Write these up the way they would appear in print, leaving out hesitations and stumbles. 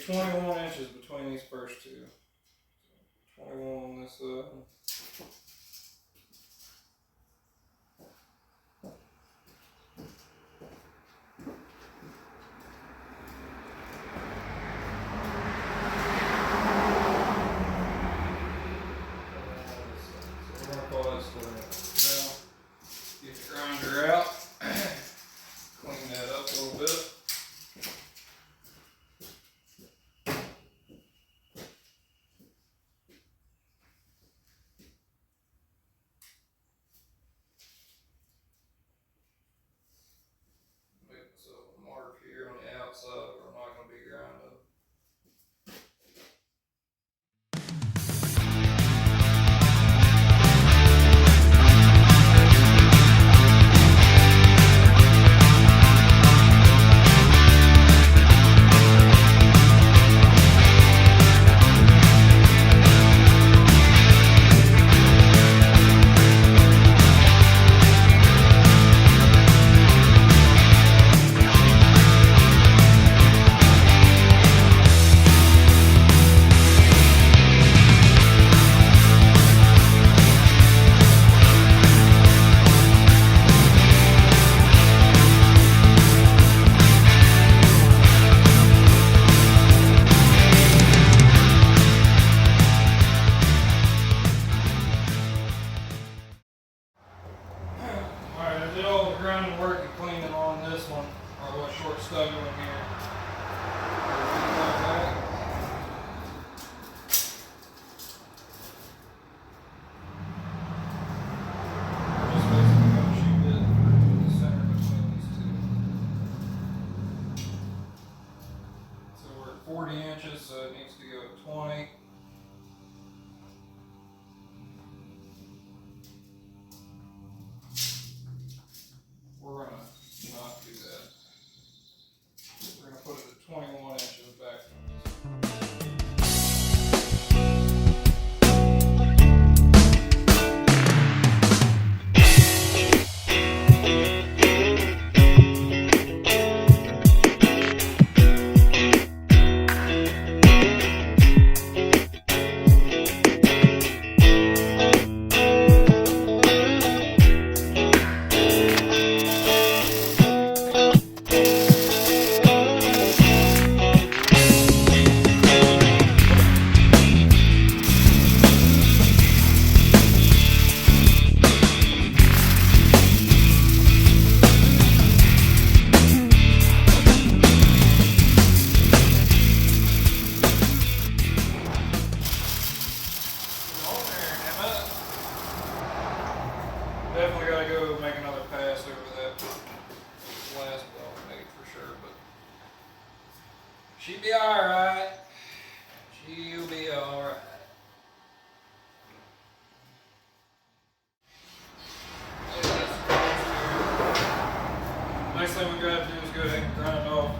21 inches between these first two. 21 on this side. Get the grinder out, clean that up a little bit. Make myself a mark here on the outside where I'm not going to be grinding. Alright, I did all the grinding work and cleaning on this one, or what short stub in here. Just basically going to shoot it in the center between these two. So we're at 40 inches, so it needs to go at 20. We're going to not do that. We're going to put it at 21 inches back from this. Definitely got to go make another pass over that last ball made for sure, but she'll be alright. She'll be alright. Next thing we got to do is go ahead and grind off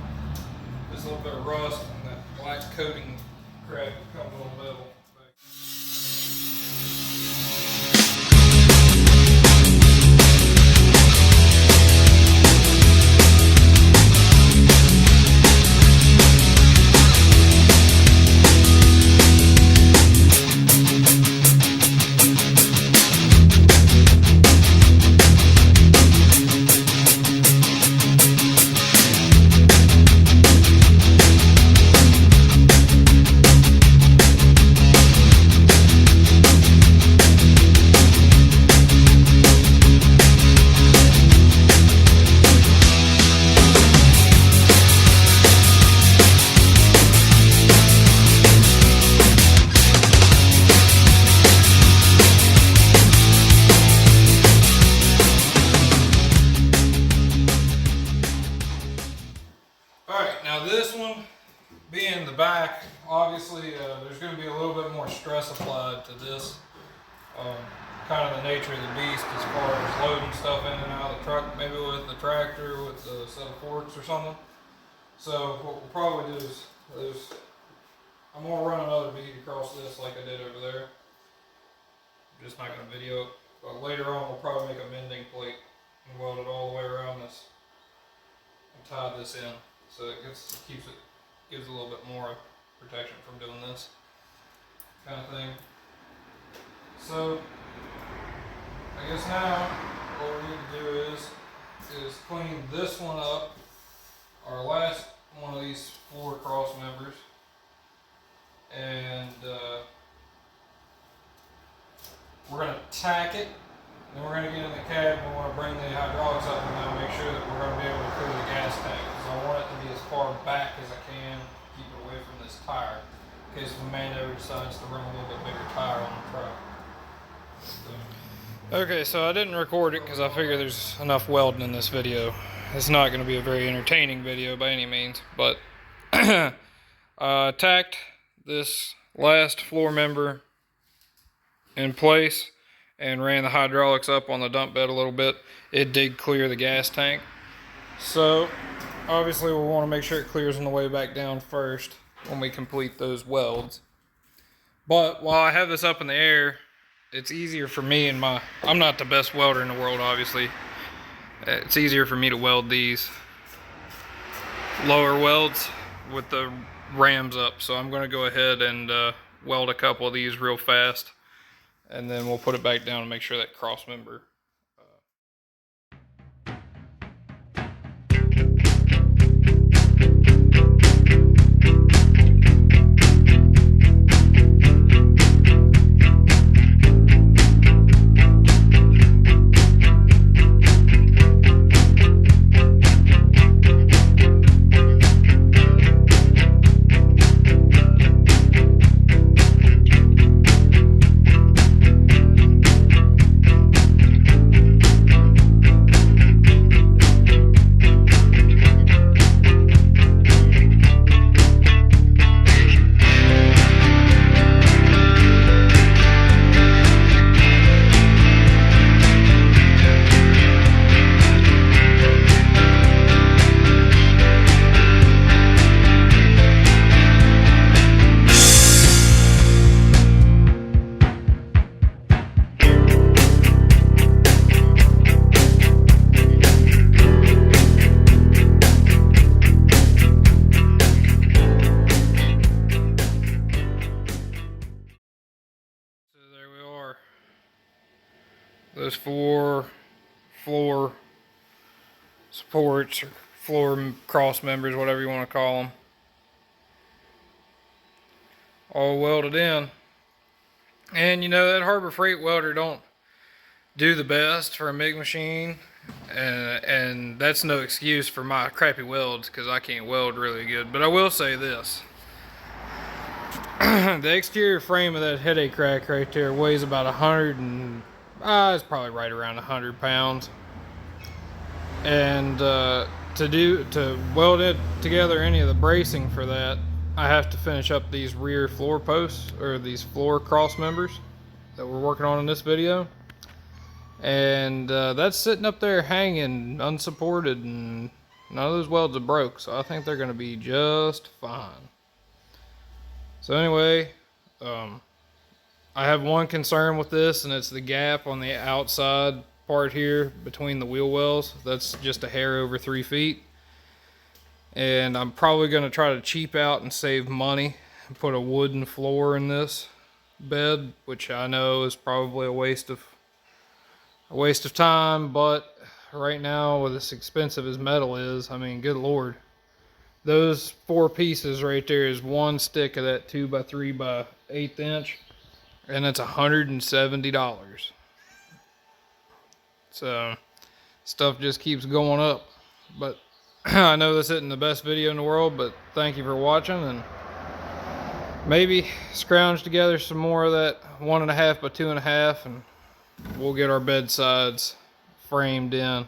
this little bit of rust and that black coating crap that comes on the metal. Alright, now this one, being the back, obviously there's going to be a little bit more stress applied to this. Kind of the nature of the beast as far as loading stuff in and out of the truck, maybe with the tractor, with a set of forks or something. So what we'll probably do is, I'm going to run another bead across this like I did over there. I'm just not going to video it, but later on we'll probably make a mending plate and weld it all the way around this and tie this in. So it gives a little bit more protection from doing this kind of thing. So I guess now what we need to do is clean this one up, our last one of these floor cross members, and we're going to tack it. Then we're going to get in the cab and we want to bring the hydraulics up and now make sure that we're going to be able to clear the gas tank, because I want it to be as far back as I can, keep it away from this tire, in case the man ever decides to run a little bit bigger tire on the truck. Okay, so I didn't record it because I figure there's enough welding in this video. It's not going to be a very entertaining video by any means, but tacked this last floor member in place and ran the hydraulics up on the dump bed a little bit. It did clear the gas tank. So obviously we'll want to make sure it clears on the way back down first when we complete those welds. But while I have this up in the air, it's easier for me and I'm not the best welder in the world, obviously. It's easier for me to weld these lower welds with the rams up. So I'm going to go ahead and weld a couple of these real fast, and then we'll put it back down and make sure that cross member. Those 4 floor supports or floor cross members, whatever you want to call them, all welded in. And you know, that Harbor Freight welder don't do the best for a MIG machine, and that's no excuse for my crappy welds, because I can't weld really good. But I will say this: the exterior frame of that headache rack right there weighs about 100 and it's probably right around 100 pounds. And to weld it together, any of the bracing for that, I have to finish up these rear floor posts, or these floor cross members that we're working on in this video. And that's sitting up there hanging unsupported, and none of those welds are broke, so I think they're going to be just fine. So anyway, I have one concern with this, and it's the gap on the outside part here between the wheel wells. That's just a hair over 3 feet. And I'm probably going to try to cheap out and save money and put a wooden floor in this bed, which I know is probably a waste of time, but right now, with as expensive as metal is, I mean, good lord. Those 4 pieces right there is one stick of that 2x3 by 1/8 inch. And it's $170. So stuff just keeps going up. But I know this isn't the best video in the world, but thank you for watching, and maybe scrounge together some more of that 1.5 by 2.5, and we'll get our bed sides framed in.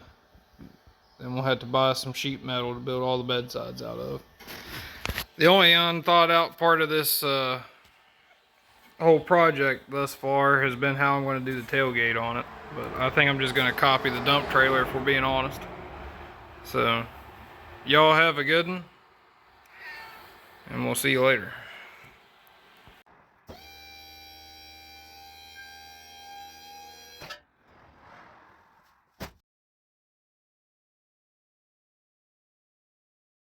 Then we'll have to buy some sheet metal to build all the bed sides out of. The only unthought out part of this whole project thus far has been how I'm going to do the tailgate on it, but I think I'm just going to copy the dump trailer, if we're being honest. So y'all have a good one, and we'll see you later.